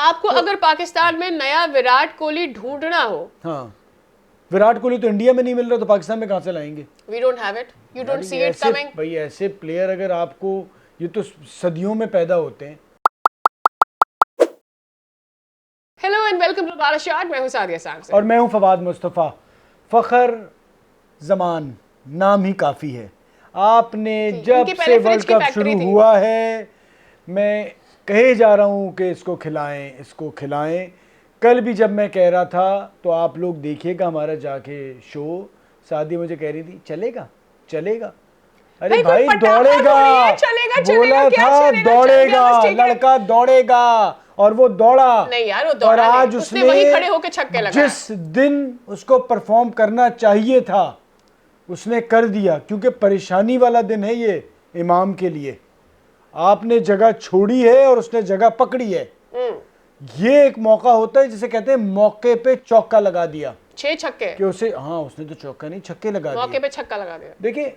आपको अगर पाकिस्तान में नया विराट कोहली ढूंढना हो, हाँ, विराट कोहली तो इंडिया में नहीं मिल रहा, तो पाकिस्तान में कहां से लाएंगे? We don't have it, you don't see it coming. भाई ऐसे प्लेयर अगर आपको, ये तो सदियों में पैदा होते हैं। हेलो एंड वेलकम टू बारह शॉट, मैं हूं सादिया सांग और मैं हूं फवाद मुस्तफ़ा। फखर जमान नाम ही काफ़ी है। आपने जब से वर्ल्ड कप शुरू हुआ है, मैं कहे जा रहा हूं कि इसको खिलाएं, इसको खिलाएं। कल भी जब मैं कह रहा था तो आप लोग देखिएगा हमारा जाके शो। सादी मुझे कह रही थी चलेगा चलेगा, अरे भाई दौड़ेगा, बोला था दौड़ेगा, लड़का दौड़ेगा और वो दौड़ा। नहीं यार, वो दौड़ा और आज उसने वहीं खड़े होकर छक्के लगाए। जिस दिन उसको परफॉर्म करना चाहिए था उसने कर दिया, क्योंकि परेशानी वाला दिन है ये इमाम के लिए। आपने जगह छोड़ी है और उसने जगह पकड़ी है। ये एक मौका होता है जिसे कहते हैं मौके पे चौका लगा दिया। 6 छक्के कि उसे, हाँ उसने तो चौका नहीं छक्के लगा दिए, मौके पे छक्का लगा दिया। देखिए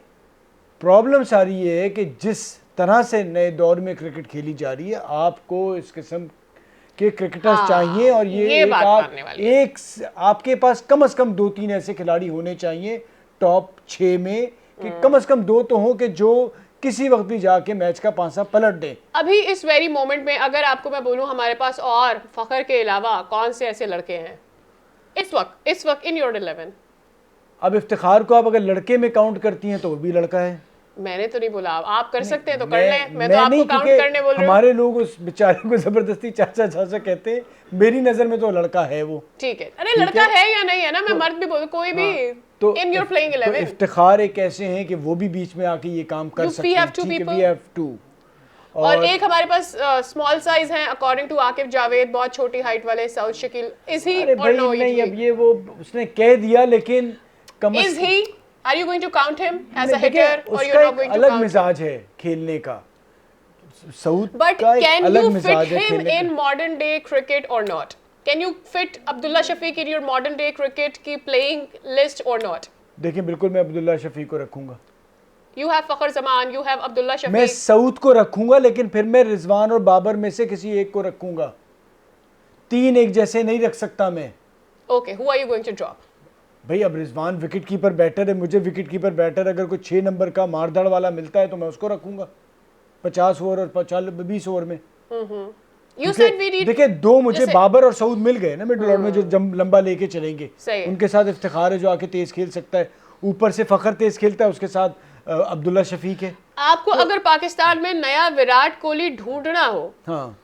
प्रॉब्लम सारी ये है कि जिस तरह से नए दौर में क्रिकेट खेली जा रही है, आपको इस किस्म के क्रिकेटर्स चाहिए। और ये एक आपके पास कम से कम 2-3 ऐसे खिलाड़ी होने चाहिए टॉप 6 में, कि कम से कम 2 तो हो कि जो किसी वक्त भी जाके मैच का पांसा पलट दे। अभी इस वेरी मोमेंट में अगर आपको मैं बोलूं, हमारे पास और फखर के अलावा कौन से ऐसे लड़के हैं इस वक्त इन योर 11? अब इफ्तिखार को आप अगर लड़के में काउंट करती हैं तो वो भी लड़का है। मैंने तो नहीं बोला, आप कर सकते हैं तो कर लें, मैं तो आपको काउंट करने बोल रही हूं। हमारे लोग उस बेचारे को जबरदस्ती चाचा चाचा कहते हैं, मेरी नजर में तो लड़का है वो। ठीक है, अरे लड़का है या नहीं है ना, मैं मर्द भी बोल, कोई भी इन योर प्लेइंग 11। इफ्तिखार एक ऐसे हैं कि वो भी बीच में आके ये काम कर सकते हैं। We have to. और एक हमारे पास स्मॉल साइज हैं अकॉर्डिंग टू आकिब जावेद, बहुत छोटी हाइट वाले साउथ शकील। इज ही और नो? नहीं, अब ये वो उसने कह दिया, लेकिन is he, are you going to count him as a hitter और you are not going to count? अलग मिजाज है खेलने का, सऊद बट का कैन अलग यू मिजाज फिट है him in modern day cricket और not? Can you fit Abdullah Shafique in your modern day cricket की प्लेइंग लिस्ट और नॉट? देखिए बिल्कुल मैं अब्दुल्ला शफीक को रखूंगा। You have Fakhar Zaman, you have Abdullah Shafiq. मैं सऊद को रखूंगा, लेकिन फिर मैं रिजवान और बाबर में से किसी एक को रखूंगा। 3 एक जैसे नहीं रख सकता मैं। Okay, who are you going to drop? भाई अब रिजवान विकेट कीपर बैटर है, मुझे विकेट कीपर बैटर अगर कोई 6 नंबर का मारधाड़ वाला मिलता है तो मैं उसको रखूंगा 50 ओवर और 20 ओवर में। You said we need, देखिए 2 मुझे बाबर और सऊद मिल गए ना मिडल ऑर्डर में, जो लंबा लेके चलेंगे। उनके साथ इफ्तिखार है जो आके तेज खेल सकता है, ऊपर से फखर तेज खेलता है, उसके साथ अब्दुल्ला शफीक है। आपको अगर पाकिस्तान में नया विराट कोहली ढूंढना हो, हाँ,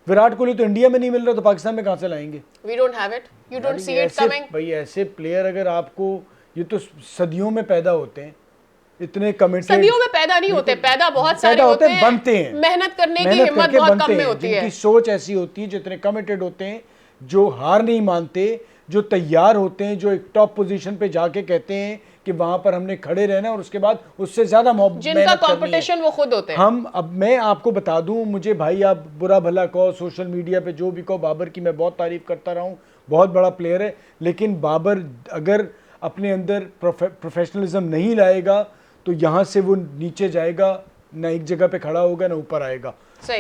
विराट कोहली तो इंडिया में नहीं मिल रहा, तो पाकिस्तान में कहां से लाएंगे? We don't have it, you don't see it coming। भाई ऐसे प्लेयर अगर आपको, ये तो सदियों में पैदा होते हैं, इतने कमिटेड। सदियों में पैदा नहीं होते, पैदा बहुत सारे होते हैं, बनते हैं। मेहनत करने की हिम्मत बहुत कम में होती है, जिनकी सोच ऐसी होती है, जो इतने कमिटेड होते हैं, जो हार नहीं मानते, जो तैयार होते हैं, जो एक टॉप पोजीशन पे जाके कहते हैं कि वहां पर हमने खड़े रहना और उसके बाद उससे ज्यादा जिनका कंपटीशन वो खुद होते हैं। अब मैं आपको बता दूं, मुझे भाई आप बुरा भला कहो, सोशल मीडिया पे जो भी कहो, बाबर की मैं बहुत तारीफ करता रहा हूं, बहुत बड़ा प्लेयर है, लेकिन बाबर अगर अपने अंदर प्रोफेशनलिज्म नहीं लाएगा तो यहाँ से वो नीचे जाएगा, ना एक जगह पे खड़ा होगा ना ऊपर आएगा।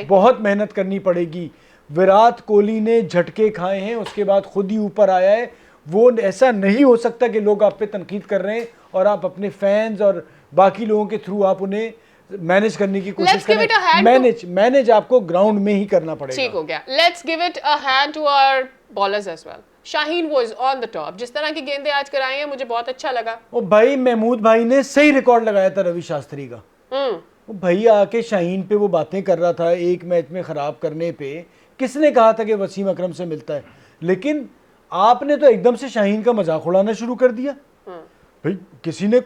बहुत मेहनत करनी पड़ेगी। विराट कोहली ने झटके खाए हैं, उसके बाद खुद ही ऊपर आया है। वो ऐसा नहीं हो सकता कि लोग आप पे तनकीद कर रहे हैं और आप अपने फैंस और बाकी लोगों के थ्रू आप उन्हें मैनेज करने की कोशिश करें। मैनेज आपको ग्राउंड में ही करना पड़ेगा। ठीक हो गया। Let's give it a hand to our bowlers as well. Shaheen was on the top. जिस तरह की गेंदें आज कराई हैं मुझे बहुत अच्छा लगा। ओ भाई महमूद भाई ने सही रिकॉर्ड लगाया था रवि शास्त्री का। वो भाई आके शाहीन पे वो बातें कर रहा था एक मैच में खराब करने पे। किसने कहा था कि वसीम अकरम से मिलता है? लेकिन आपने तो एकदम से शाहीन का मजाक उड़ाना शुरू कर दिया। भाई किसी ने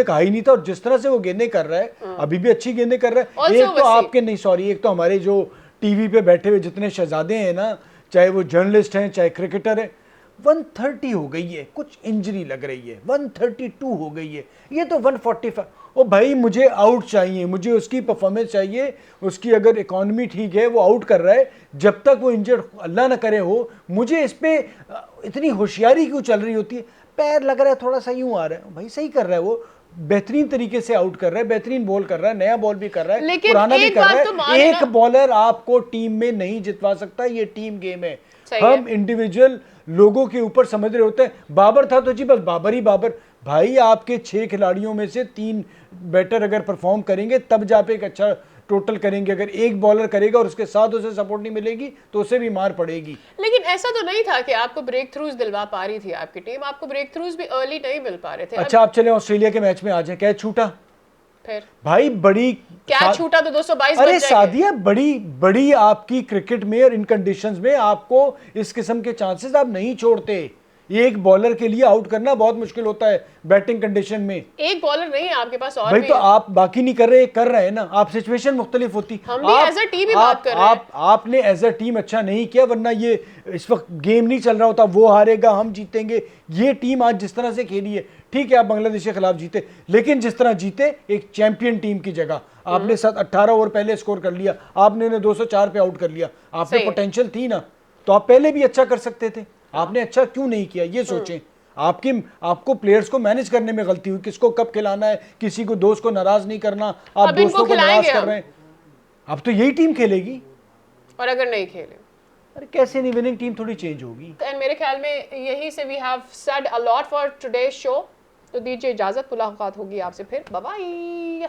कहा ही नहीं था। और जिस तरह से वो गेंदें कर रहा है, अभी भी अच्छी गेंदें कर रहा है। एक तो आपके नहीं, सॉरी, एक तो हमारे जो टीवी पे बैठे हुए जितने शहजादे हैं ना, चाहे वो जर्नलिस्ट हैं चाहे क्रिकेटर है, 130 हो गई है, कुछ इंजरी लग रही है, 132 हो गई है, ये तो 145। ओ भाई मुझे आउट चाहिए, मुझे उसकी परफॉर्मेंस चाहिए। उसकी अगर इकॉनमी ठीक है, वो आउट कर रहा है, जब तक वो इंजर्ड अल्लाह ना करे हो, मुझे इस पे इतनी होशियारी क्यों चल रही होती है? पैर लग रहा है थोड़ा सा यूं आ रहा है, भाई सही कर रहा है वो, बेहतरीन तरीके से आउट कर रहा है, बेहतरीन बॉल कर रहा है, नया बॉल भी कर रहा है, लेकिन पुराना भी एक कर बात रहा तो है। मान एक ना- बॉलर आपको टीम में नहीं जितवा सकता, ये टीम गेम है। सही हम है। इंडिविजुअल लोगों के ऊपर समझ रहे होते हैं। बाबर था तो जी बस बाबर ही बाबर। भाई आपके 6 खिलाड़ियों में से 3 बैटर अगर परफॉर्म करेंगे तब जाके एक अच्छा टोटल करेंगे। अगर एक बॉलर करेगा और उसके साथ उसे सपोर्ट नहीं मिलेगी तो उसे भी मार पड़ेगी। लेकिन ऐसा तो नहीं था कि आपको ब्रेक थ्रूज दिलवा पा रही थी आपकी टीम, आपको ब्रेक थ्रूज भी अर्ली नहीं मिल पा रहे थे। अच्छा आप चले ऑस्ट्रेलिया के मैच में आ जाए, कैच छूटा फिर भाई, बड़ी क्या छूटा तो 222 अरे बच जाएंगे। सादिया, बड़ी बड़ी आपकी क्रिकेट में और इन कंडीशंस में आपको इस किस्म के चांसेस आप नहीं छोड़ते। एक बॉलर के लिए आउट करना बहुत मुश्किल होता है बैटिंग कंडीशन में। एक बॉलर नहीं है आपके पास, और भाई भी तो है। आप बाकी नहीं कर रहे, कर रहे हैं ना आप, सिचुएशन मुख्तलिफ होती। हम भी as a team ही बात कर रहे हैं। आपने एज अ टीम अच्छा नहीं किया, वरना ये इस वक्त गेम नहीं चल रहा होता, वो हारेगा हम जीतेंगे। ये टीम आज जिस तरह से खेली है, ठीक है आप बांग्लादेश के खिलाफ जीते, लेकिन जिस तरह जीते एक चैंपियन टीम की जगह आपने 18 ओवर पहले स्कोर कर लिया, आपने उन्हें 204 पे आउट कर लिया। आपने सही है। पोटेंशियल थी ना, तो आप पहले भी अच्छा कर सकते थे, आपने अच्छा क्यों नहीं किया ये सोचें। आपको प्लेयर्स को मैनेज करने में गलती हुई, किसको कब खिलाना है, किसी को दोस्त को नाराज नहीं करना, आप अब इनको दोस्तों को नाराज खिलाएंगे कर हम। रहे हैं। अब तो यही टीम खेलेगी। और अगर नहीं खेले, अरे कैसे नहीं, विनिंग टीम थोड़ी चेंज होगी। एंड मेरे ख्याल में यही से we have said a lot for today show. तो दीजिए इजाजत, मुलाकात होगी आपसे फिर, बाय बाय।